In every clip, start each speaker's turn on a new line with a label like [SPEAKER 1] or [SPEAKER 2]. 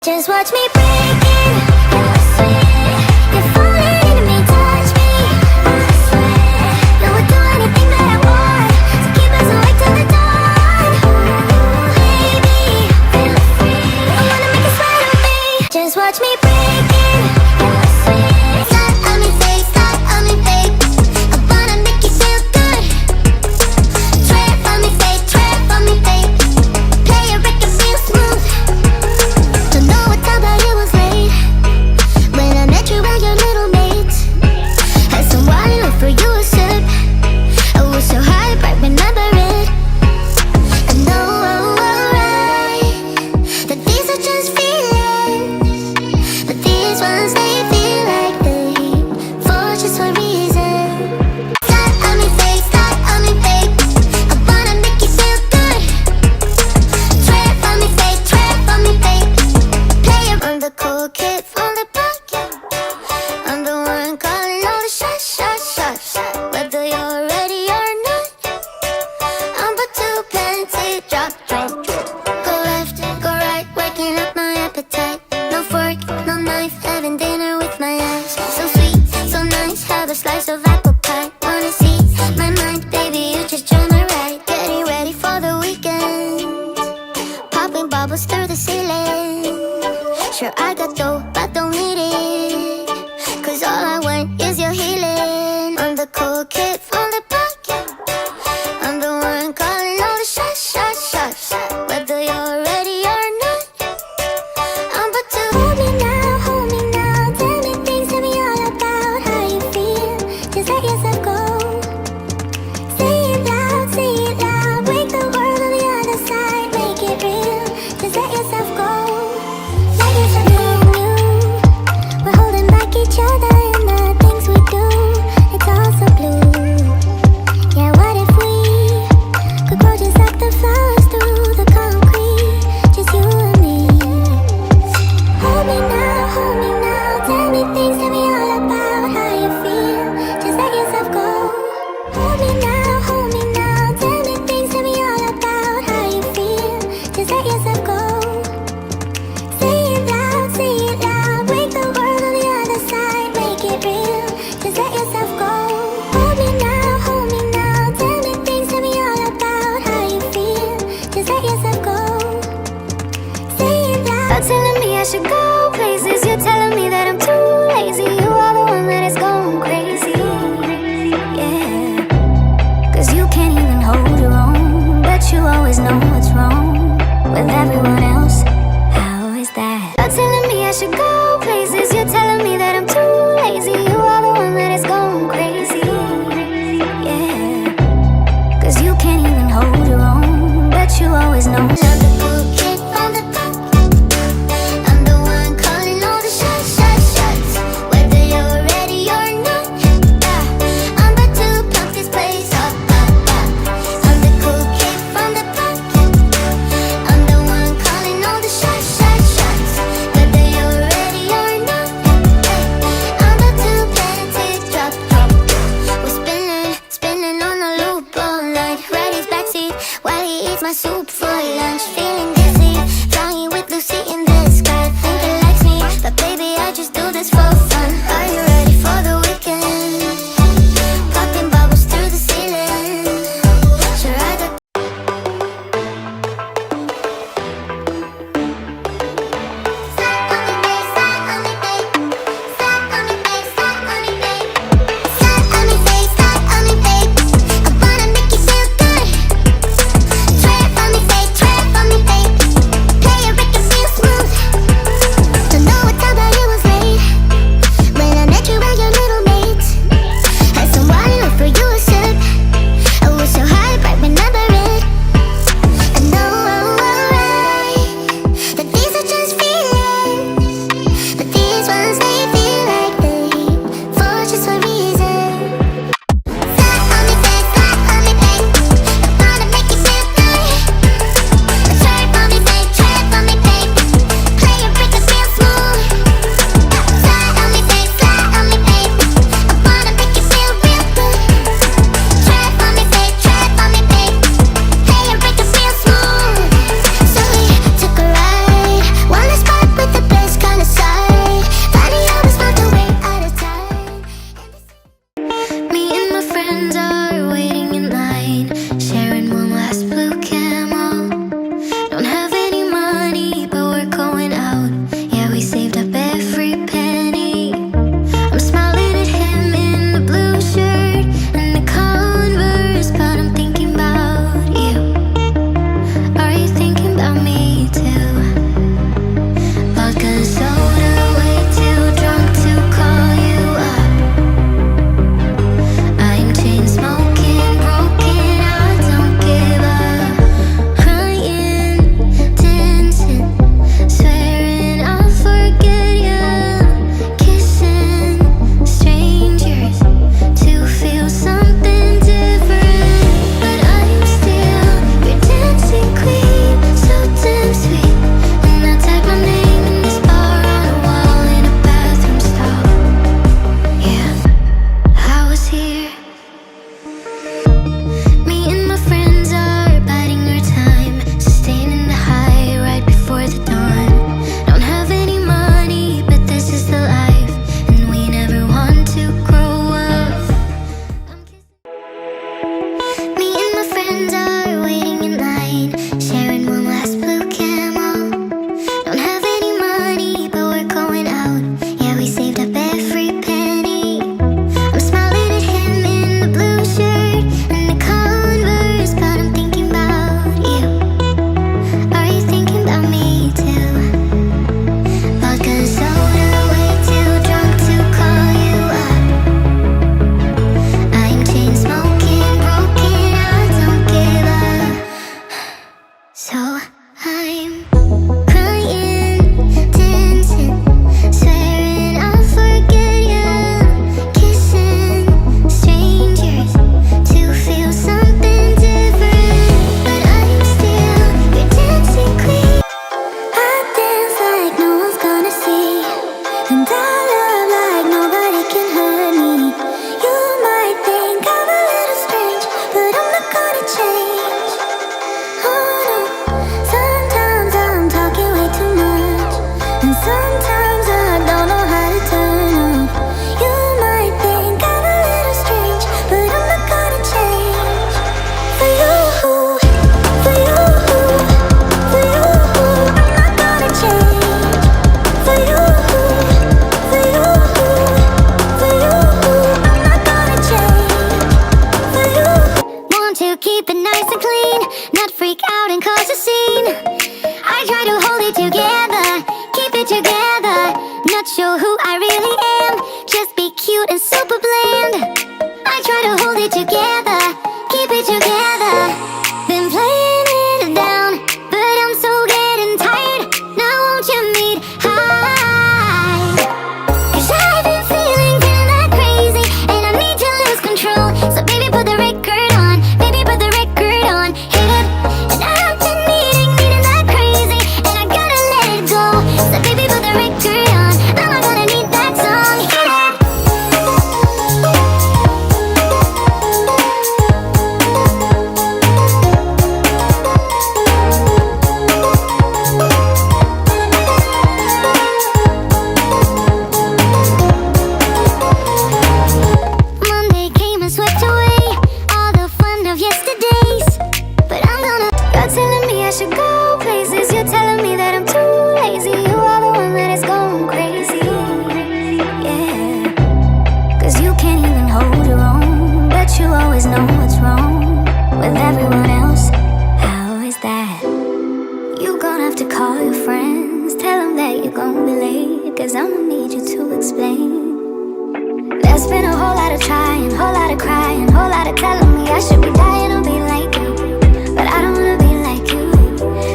[SPEAKER 1] Just watch me break it, I swear. You're falling into me, touch me, I swear. You would do anything that I want, so keep us awake till the dawn. Baby, feel free, I wanna make it sweat on me. Just watch me break it, I swear. Slide on me face, slide on me face. I wanna make you feel good. Trap on me face, trap on me face. Play it, make it feel smooth. Don't know what time, but it was late when I met you and your little mates. Had some wine, offer you a sip. I was so high, but remember it. I know alright that these are just feelings, but these ones they feel like they for just one reason. Slide on me face, slide on me face. I wanna make you feel good. Trap on me face, trap on me face. Play it on the cool kid from the pocket. I'm the one calling all the shots, shots, shots, shots. Whether you're ready or not, I'm but too plenty. Drop, drop, drop. Go left, go right, waking up my appetite. No fork, no knife, having dinner with my eyes. So sweet, so nice, have a slice of apple pie. Wanna see my mind, baby, you just join my ride. Getting ready for the weekend, popping bubbles through the ceiling. Sure, I got dough, but don't need it, 'cause all I want is your healing. I'm the cool kid from the pocket. I'm the one calling all the shots, shots, shots, shots. Whether you're ready or not, I'm but to hold me now, hold me now. Tell me things, tell me all about how you feel. Just let yourself go. Say it loud, wake the world on the other side, make it real. Just let yourself go. Let yourself go. We're holding back each other in the things we do. It's all so blue. Yeah, what if we could grow just like the flowers through the concrete? Just you and me. Hold me now, tell me things, tell me all about how you feel. Just let yourself go. Hold me now, tell me things, tell me all about how you feel. Just let yourself go. Say it loud, wake the world on the other side, make it real. Just let yourself go. Hold me now, tell me things, tell me all about how you feel. Just let yourself go. Say it loud. You're telling me I should go places. You're telling me that I'm too lazy. You are the one that is going crazy. Yeah, 'cause you can't even hold your own, but you always know what's wrong with everyone else. How is that? You're telling me I should go places. You're telling me that I'm too lazy. You are the one that is going crazy. Yeah, 'cause you can't even hold your own, but you always know. Another cool kid on the block. I'm the one calling all the shots, shots, shots. Whether you're ready or not, I'm about to pump this place up, up, up. I'm the cool kid from the block. I'm the one calling all the shots, shots, shots. Whether you're ready or not, sometimes I don't know how to turn up. You might think I'm a little strange, but I'm not gonna change. For you, for you, for you, I'm not gonna change. For you, for you, for you, I'm not gonna change. For you, want to keep it nice and clean, not freak out and cause a scene. I try to hold it together, keep it together. Not sure who I really am, just be cute and super bland. I try to hold it together, keep it together. Been playing it down, but I'm so getting tired. Now won't you meet high? 'Cause I've been feeling that crazy, and I need to lose control. So baby put the record on, baby put the record on. Hit it, and I've been needing that crazy, and I gotta let it go. So baby put the record on, I'm not gonna need that song. Hit it. Monday came and swept away all the fun of yesterdays. But I'm gonna. You're telling me I should go places. You're telling me that I'm too lazy. You are the one that is going crazy. Yeah. 'Cause you can't even hold your own, but you always know what's wrong with everyone else. How is that? You gonna have to call your friends, tell them that you're gonna be late. 'Cause I'ma need you to explain. There's been a whole lot of trying, whole lot of crying, whole lot of telling me I should be dying to be like you, but I don't wanna be like you.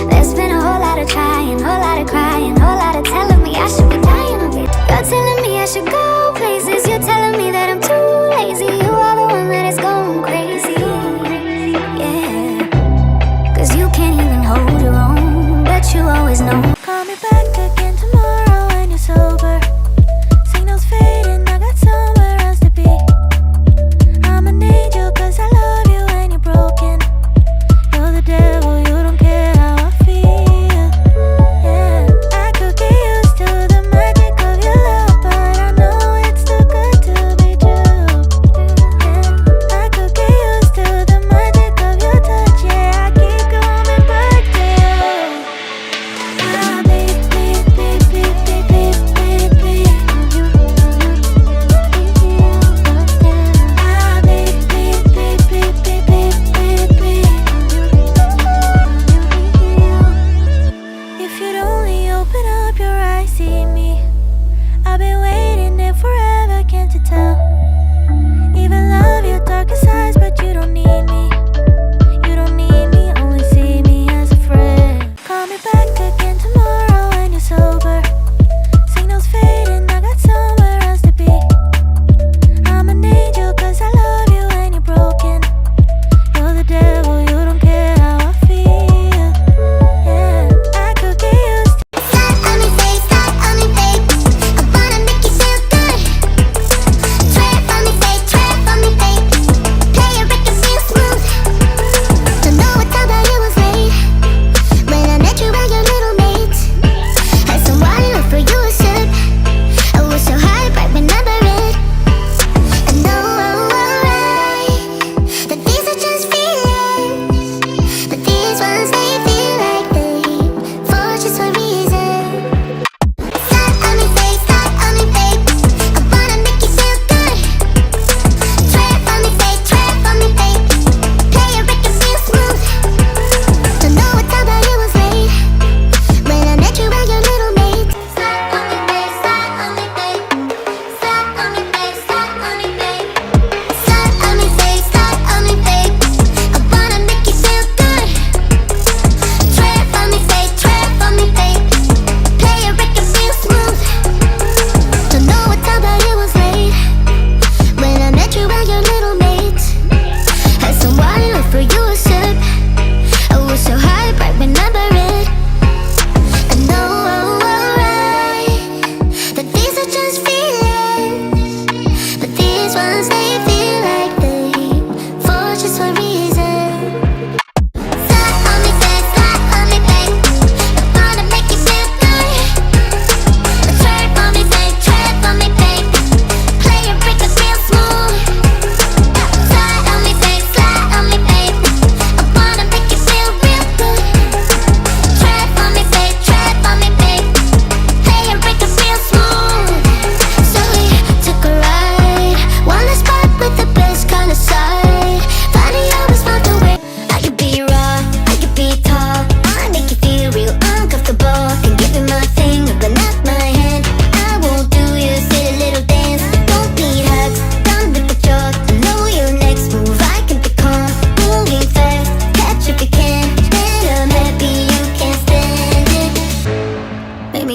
[SPEAKER 1] There's been a whole lot of trying, whole lot of crying, whole lot of telling me I should be dying to be. You're telling me I should go places. You're telling me that I'm too lazy. You are the one that is going crazy. Yeah. 'Cause you can't even hold your own, but you always know. Call me back again tomorrow when you're sober. Signals fading, I got somewhere else to be. I'ma need you 'cause I love you and you're broken.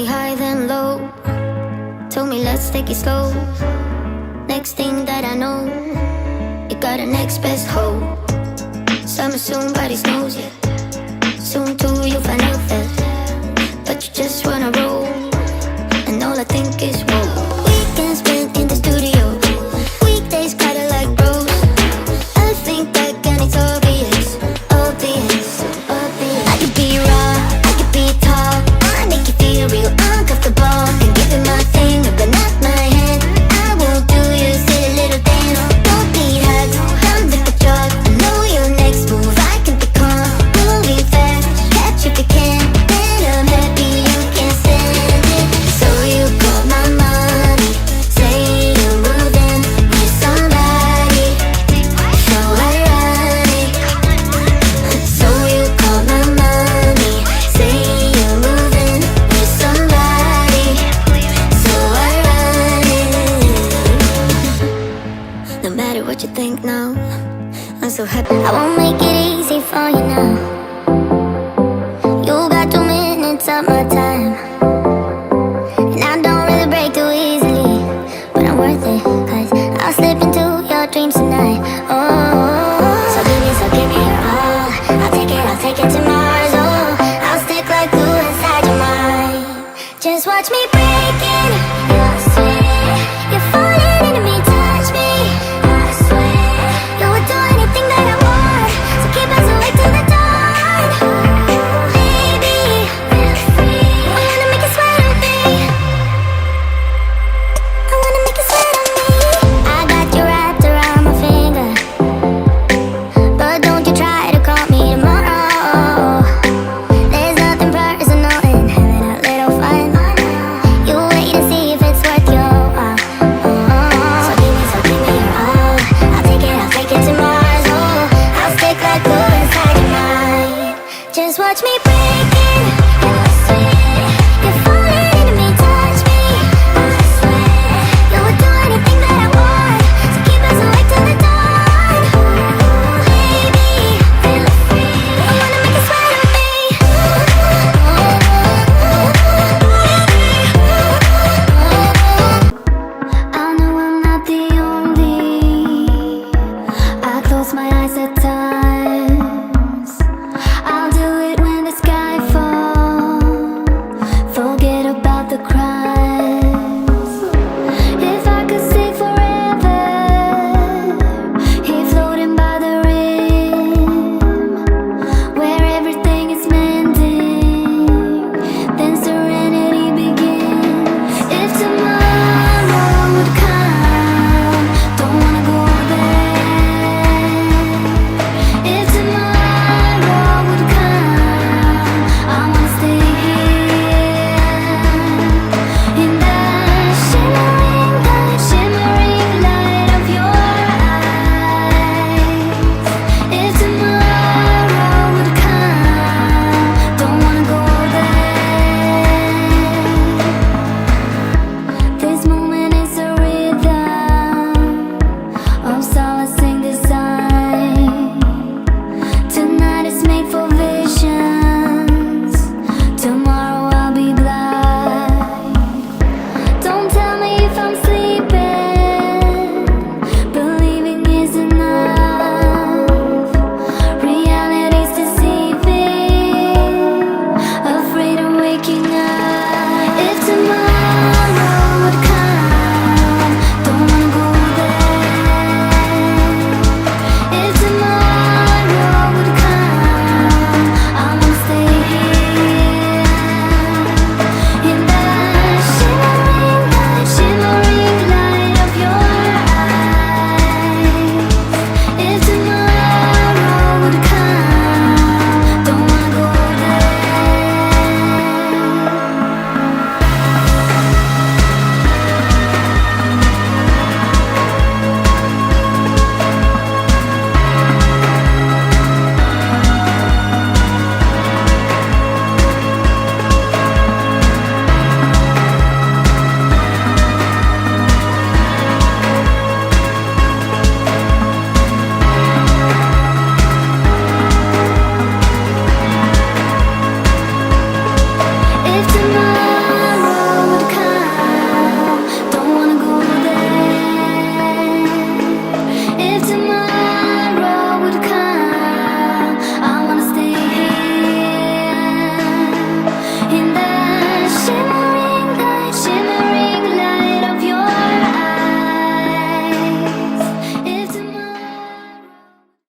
[SPEAKER 1] me high then low, told me let's take it slow. Next thing that I know, you got a next best hoe. Summer soon, body knows it. Soon too, you'll find out that. But you just wanna roll, and all I think is whoa. Weekends spent in the studio, weekdays kinda like bros. I think that and it's obvious, obvious, obvious. I could be raw, I could be tall, I make you feel real uncomfortable. Can give you my finger, but not my hand. I won't do you silly little dance. Don't need hugs, I'm like a drug. I know your next move, I can be calm. Moving fast, catch if you can. Then I'm happy you can stand it. So you call my mommy, say you're moving with somebody. So ironic. So you call my mommy, say you're moving with somebody. So ironic. No matter what you think now, I'm so happy. I won't make it easy for you now. You got 2 minutes of my time, and I don't really break too easily, but I'm worth it, cause I'll slip into your dreams tonight. Oh, so give me your all. I'll take it to Mars. Oh, I'll stick like glue inside your mind. Just watch me break in.